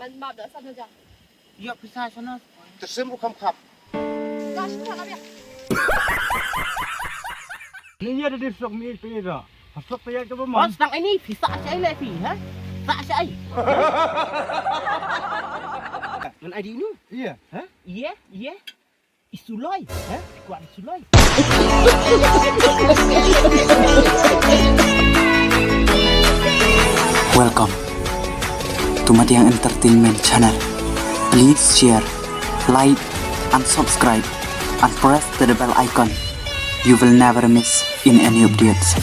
มันมาเดี๋ยวสั่นจัง Ya bisa sana. Tersembuh kam kap. ก็ชิคกี้พาย Ini ada di sok mi pira. Sok paya ke Oh, bawah. sedang ini bisa saya lefi, ha? Tak saya. Dengan ID ini? Iya. Ha? Iya, iya. Isulai, ha? Kuat isulai. Welcome to Matiang Entertainment Channel. Please share, like, and subscribe, and press the bell icon. You will never miss in any updates.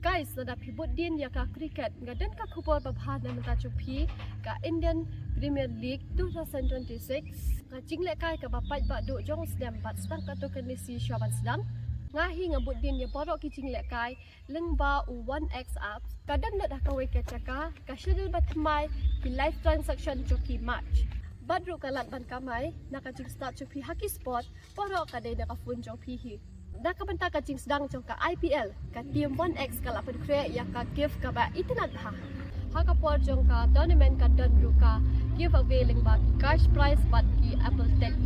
Guys, sedap hibut din ya ka cricket ngadan ka kubor babhan na menta chupi ka Indian Premier League 2026 ka jingle kai ka bapat ba do jong sedam bat stang ka to kondisi syaban sedang ngahi ngabut din ya borok ki jingle kai lengba u1x apps kadan nak dah kawe ka caka ka schedule batmai ki live transaction chuki match badru kalat ban kamai nak ka jing start chupi hockey sport borok ka dei nak ka phone chupi hi dah kabenta ka jing sedang jong ka IPL ka team 1x ka lapan kre ya ka gift ka ba itinan ha ha ka por jong ka tournament ka don ka give away ling ba cash prize bat ki Apple Tech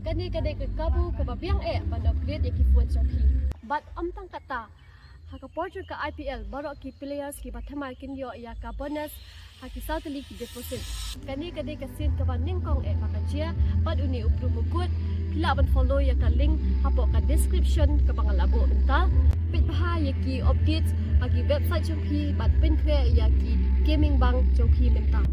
kani ka ka kabu ka ba biang ban upgrade ya ki phone jong ki bat amtang kata ha ka por jong ka IPL borok ki players ki bathamar kin yo ya ka bonus ha ki sautli ki deposit kani ka sin ka ba ningkong ba ka chia bat uni upru mukut pila ban follow ya ka link hapo ka description ka pangalabo unta pit baha ya ki updates bagi website jongki bat pin kre ya ki gaming bang jongki menta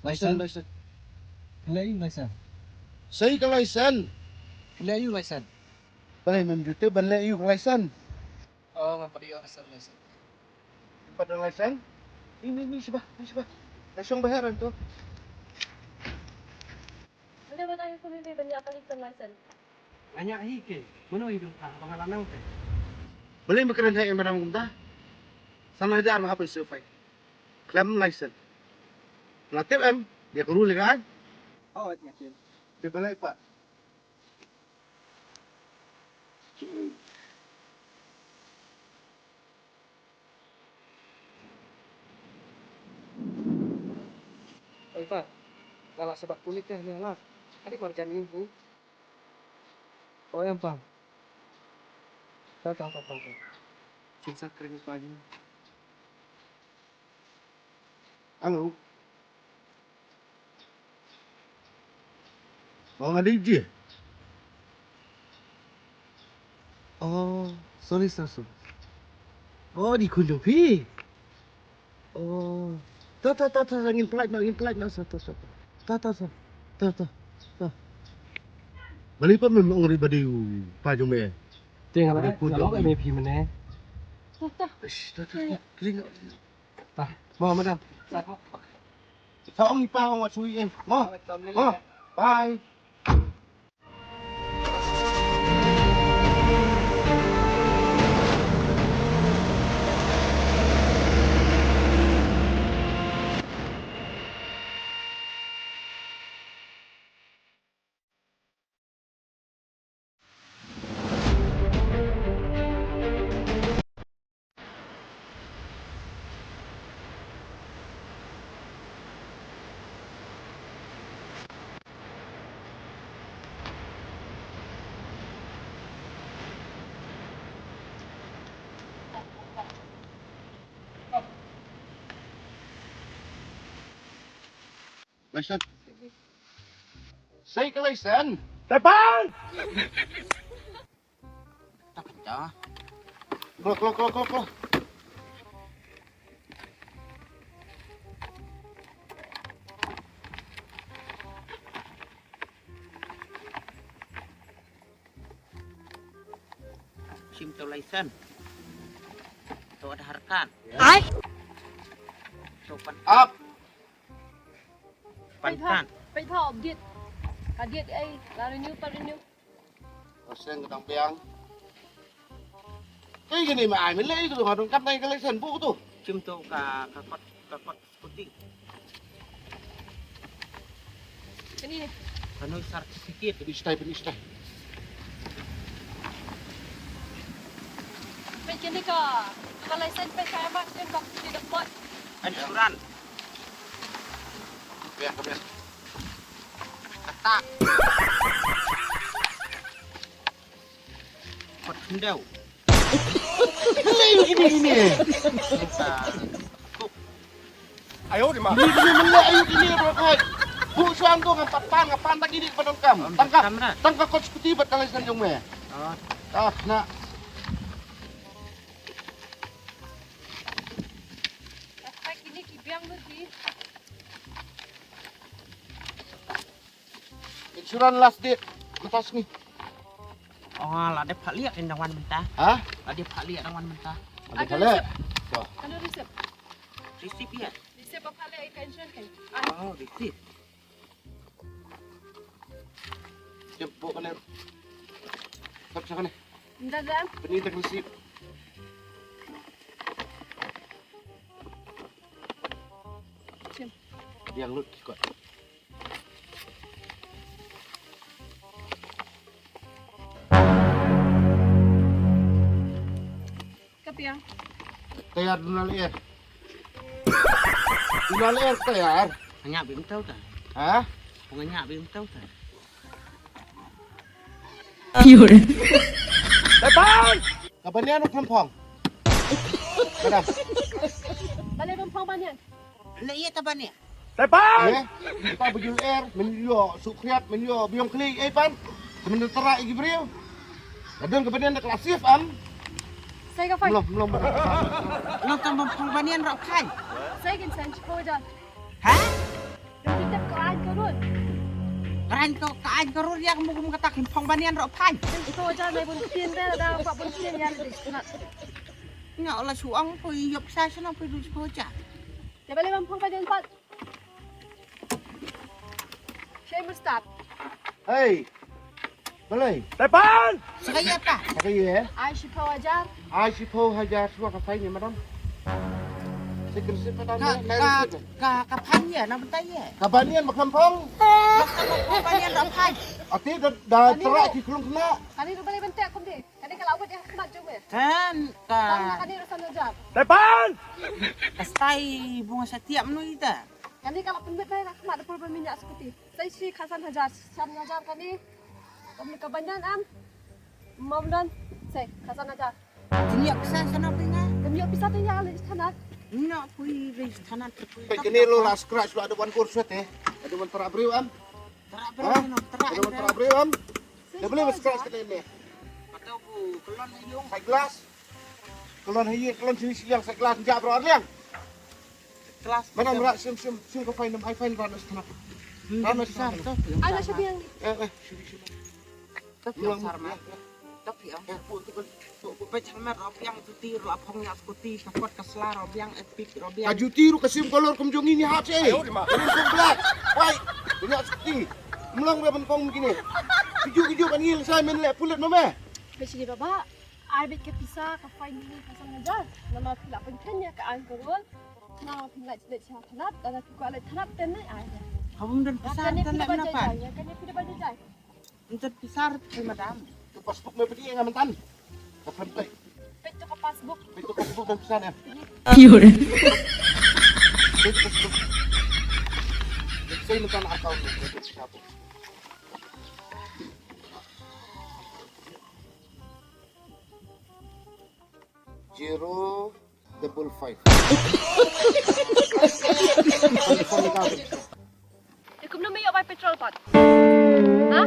License. Lain license. Saya ke license. Lain license. Balai memjuta balai you license. Oh, ngapa dia license? Pada license? Ini sebab. Langsung bayaran tu. ada mana yang kubi banyak kali license Banyak ke? Mana hidup pengalaman teh? Balai makanan saya yang barang muda. Sama ada apa survey. Klaim license. Latip em, dia perlu kan? Oh, yakin. Dia balai pak. Oh, Pak. Kalau sebab kulitnya ni lah. Adik kerja ni. Oh, yang Pak. Tahu. Cinta kering pagi. Halo. Oh, ada je. Oh, sorry. Oh, di Kundupi. Oh. Tahu, ingin pelat, satu. Tahu. Balai pa memang orang badi pajung me. Tengok lagi. Kalau ada MP mana? Tahu. Keling. Tah. Mau madam. Sao ông pa ông chui em. Bye. License. Saya ke license. Depan. Tak pecah. Keluar. SIM atau license. Atau ada harkat. Atau Up. pantan. ไปท่อดิดกะดิดไอ้ลาเรนิวปาเรนิว Pasal kedang piang. Cái gini mà ai mới lấy cái họ đồng cấp đây cái license phụ tu. SIM tu kakot skuti. อันนี้ Penuh sertifikat. Beri stay. เป็นกันนี่ก็อะไรเส้นไปแค่บ้านเส้นบอกดีดับเบิ้ล Ansuran. Biar ke biar. Ketak. Kot hendau. Lei gini. Kuk. Ni melek ayu gini bro kai. Bu suang tu ngapak pan tak gini padon kam. Tangkap. Kamera. Tangkap kau skuti bat kalau license jong me. Oh, Nak. ไปกินนี่กี่เบี้ยงเมื่อกี้ Insuran last date. Lepas ni. oh, lah ada Pak Liak yang rangwan mentah. Hah? Ada Pak Liak rangwan mentah. Ada kale. Wah. ada resep Resip ya? resep apa lagi pension kan Oh, resip. Jemput kale. Tak siapa ni? enggak kan Beni tak resip. Yang lut ikut. kepiang Tayar dunal air. Dunal air tayar. Hanya belum tahu tak? Hah? Pengenyak belum tahu tak? Kapan ni anu kempong? Kadang. balik bempang banyak Lah iya taban ya? Eh? Kita baju air, menyo sukriat, menyo biong klik pan. Sementara igi beriu. Kadang kemudian ada klasif saya kafai belum Nonton pembanian rok kai. saya kan sen sekolah Hah? dan kita kelan kerun Keren kau kaan karur yang mau katakin pembanian rok kai. dan sekolah mai pun tin dah ada apa pun tin yang ada sunat Nggak olah suang pun yop saya senang pergi sekolah. ya balik bempang banyak empat saya mustad Hei. Boleh. Saya apa? Pakai ya. ai shipau ajar Ai si po hajar suah kafai ni madam. Sekresip pada ni. Kapan ya? Nama tanya. Kabanian makempong. Pembanian rok kai. Ati dah terak ki kulung kena. kali tu balik bentek aku deh kali kalau awak yang kemat cuma Kan tanya kali rasan ajar kastai bunga setiap menu kita. kali kalau penbet saya kemat ada problem minyak seperti saya si kasan hajar kali kami kebanyakan mau dan saya kasan ajar Ini aku saya senang pindah. kami bisa tinggal di sana Nak pergi dari tanah terpulih. Kini lo lah scratch lo ada wan kurset Ada wan terak beriu Terak Hah? terak. Ada wan terak beriu Dah boleh scratch kena ni. Atau bu kelon yung. Sai gelas. Kelon hiye kelon sini siang sai gelas jak bro liang. Kelas. Mana merak sim kau find them I find runners kena. Besar. ada siapa yang Sini. Tapi yang besar mah. Tapi yang pecah mer rob yang tuti rob hongnya skuti kapot keslar rob yang epic rob yang. Kaju tiru kesim kolor kumjong ini hap sih. Ayo di mana? Black. Why? Banyak sekali. Mulang berapa kong begini. Kiju kan ngil saya main lek pulut mama. Besi baba ai bet ke pisa ka fine ni kasan ajar nama pila penkennya ke an korol nama pila cek cak tanat dan aku kuala tanat tenai ai Habung dan besar kan dan ni lek menapa? ya kan ni pila baju jai Untuk besar tu madam. Tu passport me pergi dengan mentan. Kapan play? pet tu ke passbook Itu passport dan pesan ya. Saya mentan akaun tu. Siapa? 055. Aku nak mayok by petrol pot. Ha?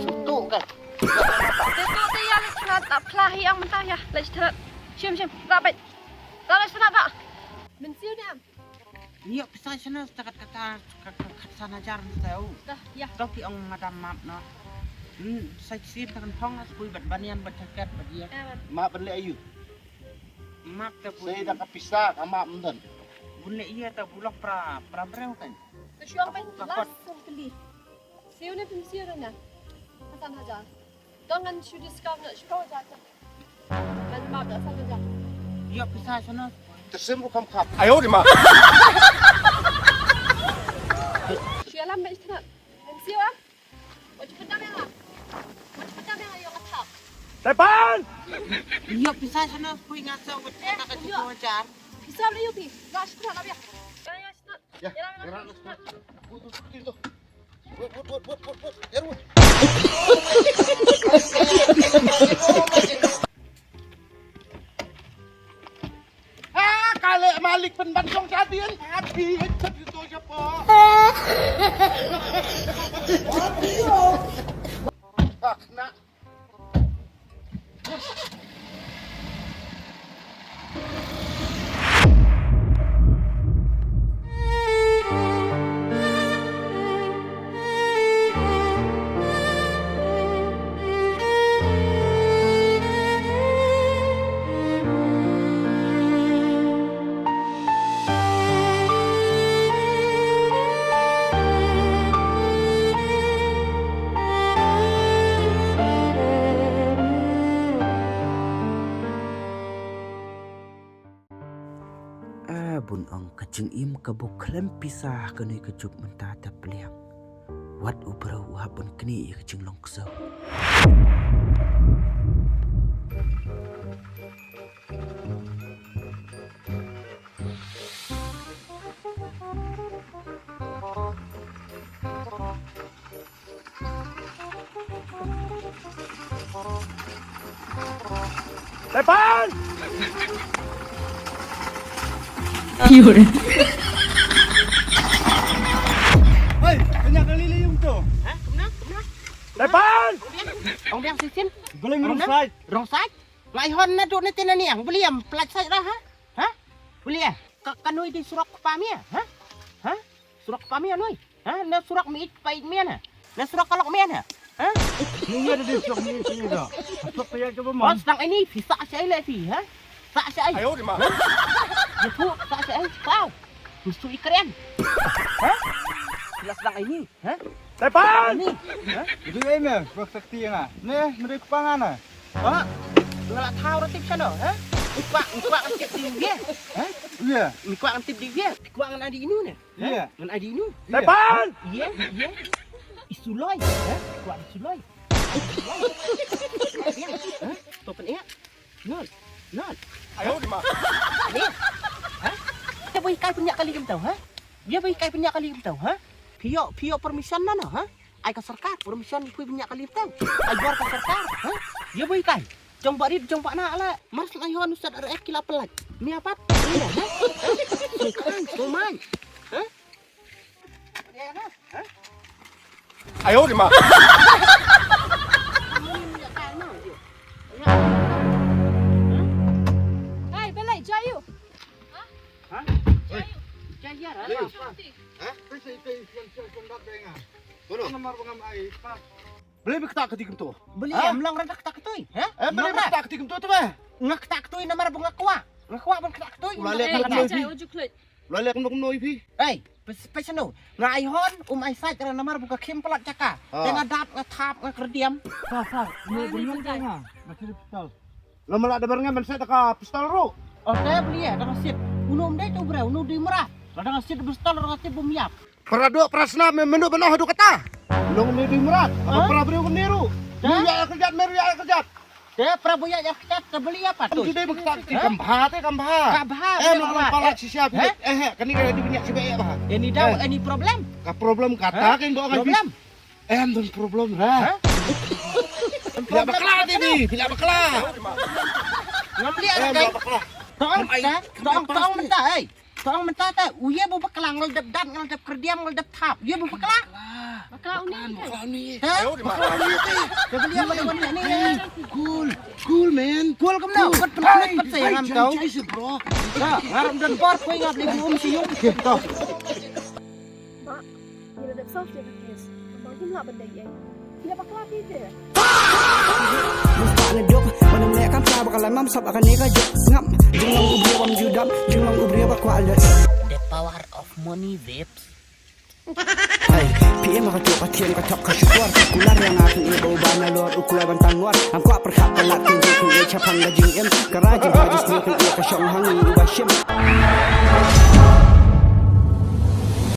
Suntuk kan? Itu tu yang sangat aplah yang mentah ya. Lagi sangat. Sim. Rapat. Kalau sangat tak. Bensin ni am. Iya besar sana setakat kata sana jar tahu. Dah, ya. Tapi orang madam map no. Saya sih tangan hong as pui bat banian bat jaket bat dia. Mak beli ayu. Mak ta pui. Saya dah kepisah sama menden. Bule iya ta bulak pra breu kan. Kesyong main langsung beli. Siu ni pemsiu na. Hasan haja. Dengan sudah sekarang nak sekolah saja. Dan mak dah saja. Iya pisah sana. Tersembuh kam kap. Ayo di mak. Siapa lambat istana? Pemsiu ah? Macam pedang yang lah. Macam pedang yang atas. Depan. Iya pisah sana pui ngasau bat nak ke wajar. Bisa beli ubi. Nak sekolah lah biar. Ya istana. Ya. Gerak lu. Itu. Buat. Erwin. Kali Malik penbantong jadian habis itu siapa? Nak. Bun ang kacing im kabuk klem pisah kanui kejuk mentah tak peliang. Wat ubrau habun kini ia kacing long kesau. Depan. Hei, kenyak kali liung tu. Hah? Kemana? Depan. Ông đang xin. Boleh ngurung side. Rong sai. Lai hon na do na tinan ni ang beliam pelat sai dah ha? Ha? Beli ah. Kanui di surak pamia, ha? Ha? Surak pamia noi. Ha? Na surak mi pai mian ha? Na surak kalok mian ha? Ha? Ni ada di sok ni sini dah. Sok payah coba Oh, man. sedang ini visa saya le fi, ha? Sa saya. Ayo di mak. Ya tu, sa saya. Kau. Musuh ikan. Ha? Jelas sedang ini, ha? Depan. Ini. Ha? Itu eme, bak sakti yang ah. Ni, mereka kepangan ah. Ha? Ngelak tahu ratip sana, ha? Kuak antip di dia. Ha? Iya. Kuak antip di dia. Kuak ngan adi inu ne. Iya. Ngan adi inu. Depan. Iya. Isuloi, ha? Kuak isuloi. Ha? Topen ya. Nol. Ayo di mak. Ni. Ha? Dia boleh kai punya kali kita tahu, ha? Dia boleh kai punya kali kita tahu, ha? Pio permission mana, ha? Ai ka sarkar permission kui punya kali kita tahu. Ai jual ka sarkar, ha? Dia boleh kai. Jong bari jong pak nak lah. Mas layon ustad RF kila pelat. Ni apa? Ni dah, ha? Sukan, suman. Ha? Ya nah, ha? Ayo di mak. Hai, belai jayu. Jaya lah. Nomor pengam ai. Boleh berketak ketik tu. Beli Ha? melang rendah ketak ketui, ha? Boleh berketak ketik tu bah. Ngak ketak ketui nama bunga kuah. Ngakwa pun ketak ketui. Ulalek Eh, nak jayu ujuk klit. Lalu aku nak noi pi. Eh, spesial ngai hon ai sai kerana nama buka kempelat caka. Ha. Tengah dap ngatap ngakerdiam. Ni bunyi tengah. Nak pistol. Lama lah ada barengan ben saya tak pistol ro. Oke, beli ya, dengan sit. Unum deh tu bre, unum di merah. Dengan sit bestol, dengan sit bumiap. Peraduk prasna mendu belah hadu kata. Belum ni di merat. Ha? Apa perabu kendiru. Ha? Ya kerjat meru ya kerjat. Dia prabuya ya kita terbeli apa tu? Jadi berketak ketik Ha? kambah te kambah. Kabah. Nak palak si siap. Ha? Kani kena dibinyak si baik bah. Ini dah, any problem? Ka problem kata kan bawa Problem? don problem ha. Tidak bakla tadi, tidak bakla. Ngambli ada kan? Tong mentah, eh. Tong mentah tak. Uya bu bakalang ngeldep dan ngeldep kerdiam ngeldep tap. Uya bu bakalang. Bakal uni kan. Ha? Dia beli apa dengan ni? Cool man. Cool kamu nak? Buat penuh pat saya ngam tahu. bro. Dah, ngarap dan por kau ingat beli siung. Kita. Mak, ni ada sauce dia kes. Abang tu nak benda ye. dia bakal dia. Musta na dok, mana melihat kan pula bakal lamam sab akan nega jok ngam. Jenglang ubri wam judam, jenglang ubri bakal alat. The power of money vapes. Hai, PM ka tok patien ka top ka syukur. Kular yang akan ibu bana lor ukulai bantang war. Ang kwa perkap pelat tinggi ku e chapang gajing em. Karajin hadis ni ku e ka syong hangi ubashim.